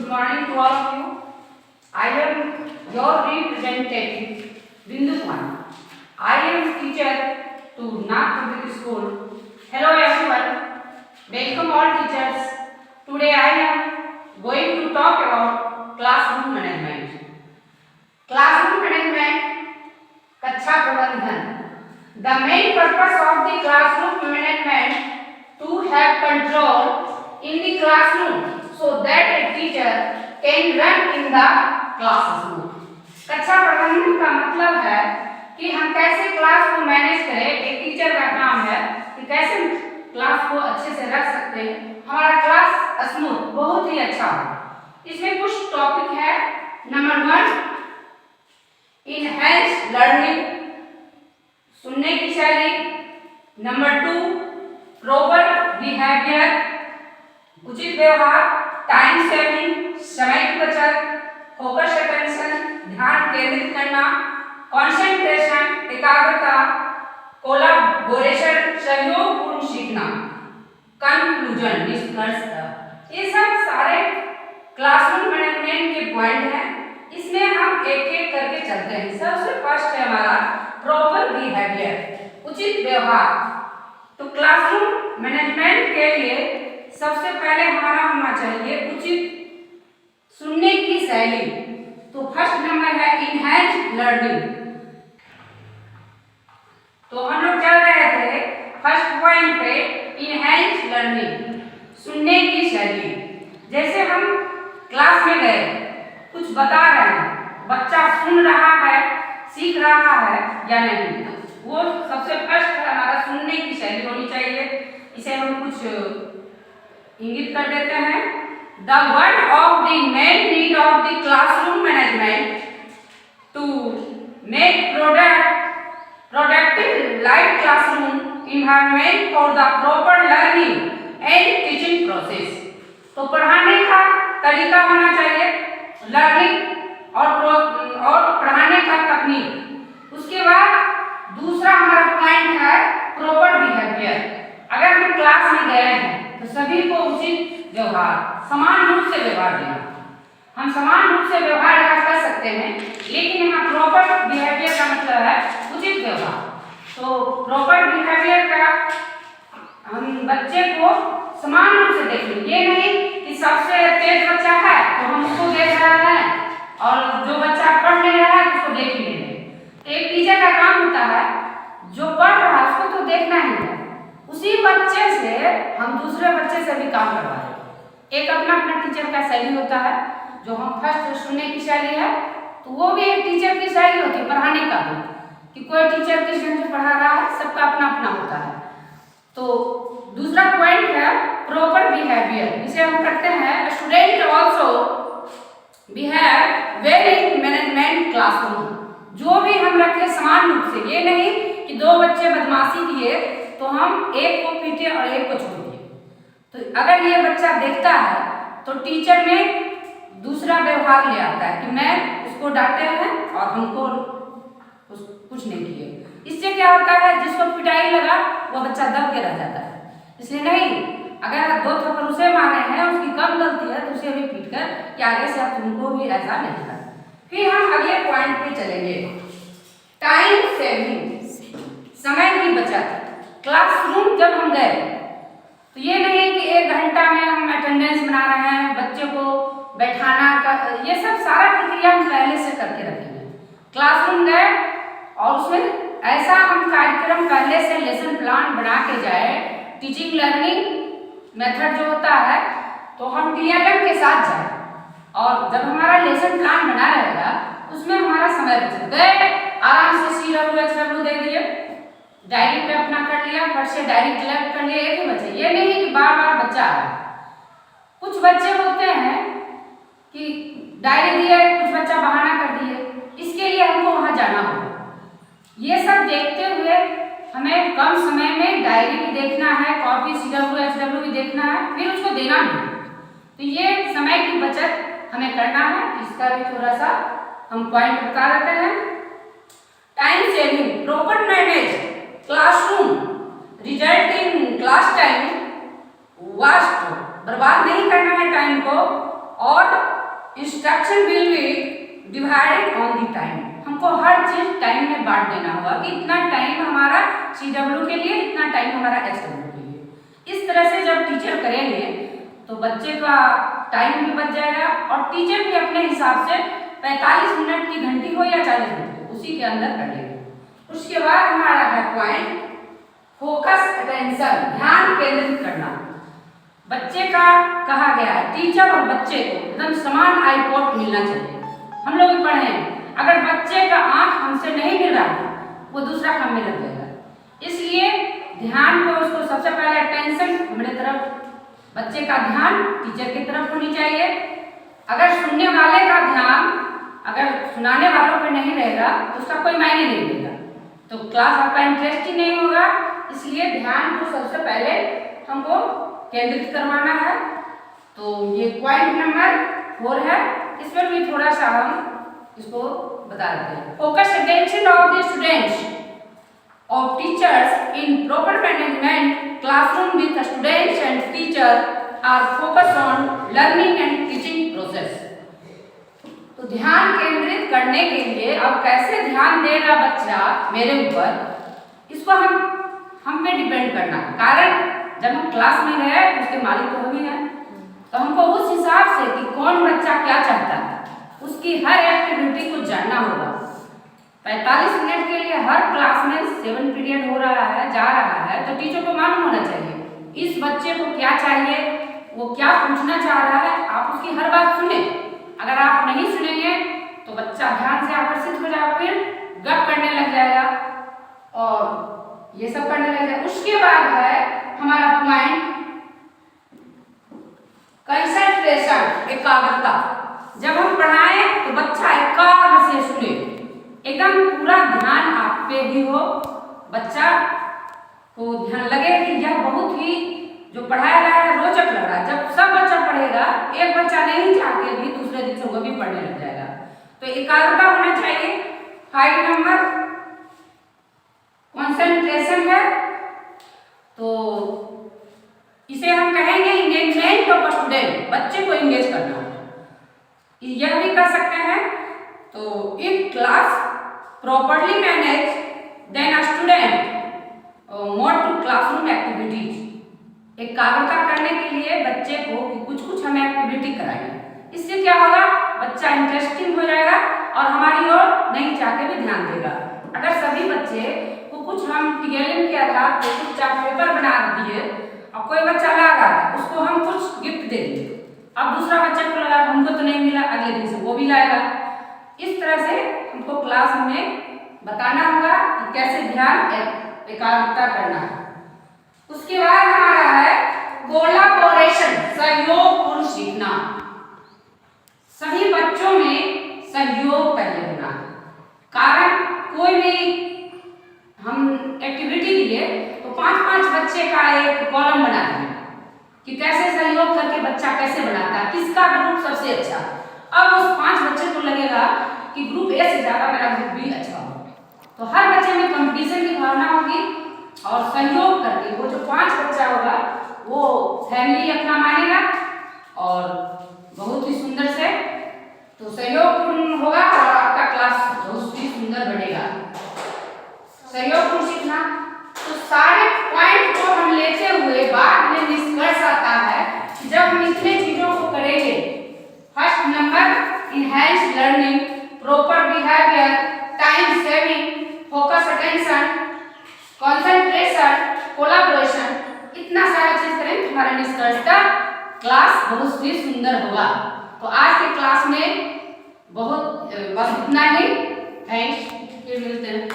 Good morning to all of you. I am your representative, Bindu Kumar. I am teacher to Nag Public School. Hello everyone. Welcome all teachers. Today I am going to talk about classroom management. Classroom management, कक्षा प्रबंधन. The main purpose of the classroom management to have control in the classroom so that a teacher can run in the classroom. कक्षा प्रबंधन का मतलब है कि हम कैसे क्लास को मैनेज करें. एक टीचर का काम है कि कैसे क्लास को अच्छे से रख सकते हैं, हमारा क्लास स्मूथ बहुत ही अच्छा हो. इसमें कुछ टॉपिक है. नंबर 1 इनहैंस लर्निंग, सुनने की शैली. नंबर 2 प्रॉपर बिहेवियर, उचित व्यवहार. टाइम सेविंग, समय की बचत. फोकस अटेंशन, ध्यान केंद्रित करना. कंसंट्रेशन, एकाग्रता. कोलैबोरेशन, सहयोगपूर्ण सीखना. कंक्लूजन, निष्कर्षता. ये सब सारे क्लासरूम मैनेजमेंट के पॉइंट हैं. इसमें हम एक एक करके चलते हैं. सबसे फर्स्ट है हमारा प्रॉपर बिहेवियर, उचित व्यवहार. तो क्लासरूम मैनेजमेंट के लिए सबसे पहले हमारा होना चाहिए उचित सुनने की शैली. तो फर्स्ट नंबर है इनहैंस लर्निंग. तो हम लोग चल रहे थे फर्स्ट पॉइंट पे इनहैंस लर्निंग, सुनने की शैली. जैसे हम क्लास में गए, कुछ बता रहे हैं, बच्चा सुन रहा है, सीख रहा है या नहीं, वो सबसे फर्स्ट हमारा सुनने की शैली होनी चाहिए. इसे हम कुछ इंगित कर देते हैं. The one of the main need of the classroom management to make productive live classroom environment for the proper learning and teaching process. तो पढ़ाने का तरीका होना चाहिए, लर्निंग और पढ़ाने का तकनीक. उसके बाद दूसरा हमारा पॉइंट है प्रॉपर बिहेवियर. अगर हम क्लास में गए हैं तो सभी को उचित व्यवहार, समान रूप से व्यवहार देना. हम समान रूप से व्यवहार यहाँ कर सकते हैं, लेकिन यहाँ प्रॉपर बिहेवियर का मतलब है उचित व्यवहार. तो प्रॉपर बिहेवियर का हम बच्चे को समान रूप से देखें. ये नहीं कि सबसे तेज बच्चा है तो हम उसको देख रहे हैं और जो बच्चा पढ़ नहीं रहा है उसको देख ही नहीं रहे. एक टीचर का काम होता है जो पढ़ रहा है उसको तो देखना ही है, उसी बच्चे से हम दूसरे बच्चे से भी काम करवा रहे हैं. एक अपना अपना टीचर का शैली होता है. जो हम फर्स्ट सुनने की शैली है तो वो भी एक टीचर की शैली होती है, पढ़ाने का भी, कि कोई टीचर किस ढंग से पढ़ा रहा है, सबका अपना अपना होता है. तो दूसरा पॉइंट है प्रॉपर बिहेवियर. इसे हम करते हैं student also behave well in management classroom. जो भी हम रखें समान रूप से. ये नहीं कि दो बच्चे बदमाशी किए तो हम एक को पीटे और एक को छोड़ दिए. तो अगर ये बच्चा देखता है तो टीचर में दूसरा व्यवहार ले आता है कि मैं उसको डांटे हैं और हमको कुछ नहीं किए. इससे क्या होता है, जिसको पिटाई लगा वो बच्चा दब के रह जाता है. इसलिए नहीं, अगर 2 थप्पड़ उसे मारे हैं, उसकी कम गलती है तो उसे भी पीट कर कि आगे से आप तुमको भी ऐसा नहीं कर. फिर हम अगले पॉइंट पे चलेंगे, टाइम सेविंग, समय की बचत. क्लासरूम जब हम गए तो ये नहीं कि 1 घंटा में हम अटेंडेंस बना रहे हैं, बच्चे को बैठाना का, ये सब सारा प्रक्रिया हम पहले से करके रखेंगे. क्लासरूम गए और उसमें ऐसा हम कार्यक्रम पहले से लेसन प्लान बना के जाए. टीचिंग लर्निंग मेथड जो होता है तो हम TLM के साथ जाए और जब हमारा लेसन प्लान बना रहेगा उसमें हमारा समय बचत. गए आराम से CW दे दिए, डायरी पे अपना कर लिया, फट से डायरी कलेक्ट कर लिया. एक ही बच्चे, ये नहीं कि बार बार बच्चा आ रहा है. कुछ बच्चे होते हैं कि डायरी दिए, कुछ बच्चा बहाना कर दिए, इसके लिए हमको वहाँ जाना होगा. ये सब देखते हुए हमें कम समय में डायरी भी देखना है, कॉपी CW भी देखना है, फिर उसको देना है. तो ये समय की बचत हमें करना है. इसका भी थोड़ा सा हम पॉइंट बता देते हैं. Time saving, proper manage classroom result in class time vast. बर्बाद नहीं करना है टाइम को और instruction will be divided on the time. हमको हर चीज टाइम में बांट देना होगा कि इतना टाइम हमारा CW के लिए, इतना टाइम हमारा SW के लिए। इस तरह से जब टीचर करेंगे तो बच्चे का टाइम भी बच जाएगा और टीचर भी अपने हिसाब से 45 मिनट की घंटी हो या 40 मिनट उसी के अंदर कर लेंगे। उसके बाद हमारा है पॉइंट फोकस अटेंशन, ध्यान केंद्रित करना। बच्चे का कहा गया है टीचर और बच्चे को एकदम समान आई पॉट मिलना चाहिए। हम लोग भी पढ़े हैं, अगर बच्चे का आंख हमसे नहीं मिल रहा वो दूसरा काम में लग जाएगा। इसलिए ध्यान को उसको सबसे पहले अटेंशन हमारे तरफ, बच्चे का ध्यान टीचर की तरफ होनी चाहिए। अगर सुनने वाले का ध्यान अगर सुनाने वालों पे नहीं रहेगा तो उसका कोई मायने नहीं देगा, तो क्लास आपका इंटरेस्ट ही नहीं होगा। इसलिए ध्यान को सबसे पहले हमको केंद्रित करवाना है। तो ये पॉइंट नंबर 4 है, इस पर भी थोड़ा सा हम इसको बता देते हैं। Focus attention of the students of teachers in proper management classroom with students and teacher are focus on learning and teaching process. तो ध्यान केंद्रित करने के लिए अब कैसे ध्यान देगा बच्चा मेरे ऊपर, इसको हम पे डिपेंड करना है। कारण जब हम क्लास में गए तो उसके मालिक तो हम ही हैं, तो हमको उस हिसाब से कि कौन बच्चा क्या चाहता है उसकी हर एक्टिविटी को जानना होगा। 45 मिनट के लिए हर क्लास में 7 पीरियड हो रहा है, जा रहा है, तो टीचर को मालूम होना चाहिए इस बच्चे को क्या चाहिए, वो क्या पूछना चाह रहा है। आप उसकी हर बात सुने। अगर आप नहीं सुनेंगे तो बच्चा ध्यान से आकर्षित हो जाएगा, फिर गप करने लग जाएगा और ये सब करने लग जाएगा। उसके बाद है हमारा पॉइंट कंसंट्रेशन, एकाग्रता। जब हम पढ़ाएं तो बच्चा एकाग्र से सुने, एकदम पूरा ध्यान आप पे ही हो, बच्चा को ध्यान लगे कि यह बहुत ही जो पढ़ाया रहा है रोचक लग रहा है। जब सब बच्चा पढ़ेगा, एक बच्चा नहीं चाहके भी दूसरे दिन से वो भी पढ़ने लग जाएगा। तो एकाग्रता होना चाहिए। 5 नंबर कंसंट्रेशन है, तो इसे हम कहेंगे इंगेजमेंट ऑफ स्टूडेंट, बच्चे को इंगेज करना। यह भी कर सकते हैं। तो if class properly manage then student more to classroom activities. एकाग्रता करने के लिए बच्चे को कुछ हम एक्टिविटी कराएंगे। इससे क्या होगा, बच्चा इंटरेस्टिंग हो जाएगा और हमारी ओर नहीं चाह के भी ध्यान देगा। अगर सभी बच्चे को कुछ हम TLM के आधार पर कुछ चार्ट पेपर बना दिए और कोई बच्चा ला रहा है, उसको हम कुछ गिफ्ट दे दिए, अब दूसरा बच्चा को लगा हमको तो नहीं मिला, अगले दिन से वो भी लाएगा। इस तरह से हमको क्लास में बताना होगा कि कैसे ध्यान एकाग्रता करना है। उसके बाद हमारा है कोलैबोरेशन, सहयोगपूर्ण सीखना। सभी बच्चों में सहयोग पहले होना। कारण कोई भी हम एक्टिविटी दिए तो 5-5 बच्चे का एक कॉलम बना दें कि कैसे सहयोग करके बच्चा कैसे बनाता है, किसका ग्रुप सबसे अच्छा। अब उस 5 बच्चे को लगेगा कि ग्रुप ए से ज्यादा मेरा ग्रुप बी अच्छा हो, तो हर बच्चे में कंपटीशन की भावना होगी और सहयोग करके वो जो 5 बच्चा होगा वो फैमिली अपना मानेगा और बहुत ही सुंदर से तो सहयोगपूर्ण होगा और आपका क्लास बहुत ही सुंदर बढ़ेगा। सहयोगपूर्ण सीखना, तो सारे पॉइंट को हम लेते हुए बाद में निष्कर्ष आता है कि जब हम इतने चीजों को करेंगे, first number enhance learning, proper behaviour, time saving, focus attention, concentration, collaboration, इतना सारा चीज करें हमारा निष्कर्षता क्लास बहुत ही सुंदर होगा। तो आज के क्लास में बहुत बस इतना ही। थैंक्स, फिर मिलते हैं।